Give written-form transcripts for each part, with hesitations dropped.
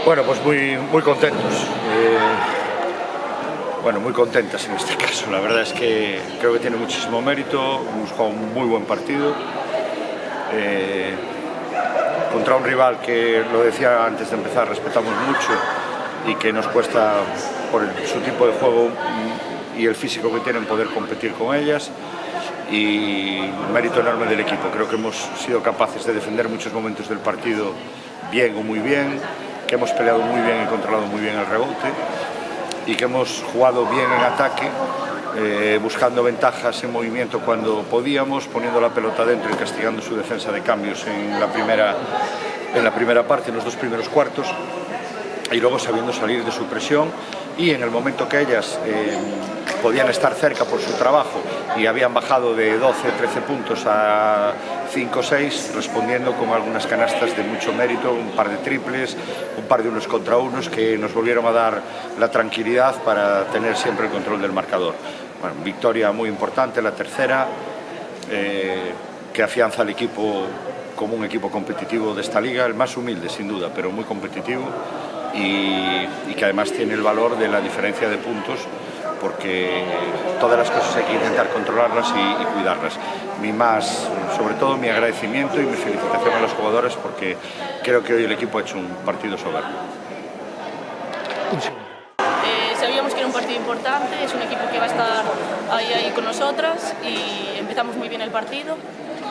Bueno, pues muy contentos. Bueno, muy contentas en este caso. La verdad es que creo que tiene muchísimo mérito. Hemos jugado un muy buen partido contra un rival que, lo decía antes de empezar, respetamos mucho y que nos cuesta, por su tipo de juego y el físico que tienen, poder competir con ellas. Y un mérito enorme del equipo. Creo que hemos sido capaces de defender muchos momentos del partido bien o muy bien, que hemos peleado muy bien y controlado muy bien el rebote y que hemos jugado bien en ataque, buscando ventajas en movimiento cuando podíamos, poniendo la pelota dentro y castigando su defensa de cambios en la primera parte, en los dos primeros cuartos, y luego sabiendo salir de su presión, y en el momento que ellas podían estar cerca por su trabajo y habían bajado de 12, 13 puntos a 5 o 6, respondiendo con algunas canastas de mucho mérito, un par de triples, un par de unos contra unos que nos volvieron a dar la tranquilidad para tener siempre el control del marcador. Bueno, victoria muy importante, la tercera, que afianza al equipo como un equipo competitivo de esta liga, el más humilde sin duda, pero muy competitivo, y que además tiene el valor de la diferencia de puntos, porque todas las cosas hay que intentar controlarlas y cuidarlas. Sobre todo mi agradecimiento y mi felicitación a los jugadores, porque creo que hoy el equipo ha hecho un partido soberbio. Sabíamos que era un partido importante, es un equipo que va a estar ahí con nosotras, y empezamos muy bien el partido.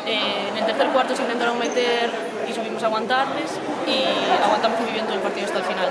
En el tercer cuarto se intentaron meter y subimos a aguantarles, y aguantamos muy bien todo el partido hasta el final.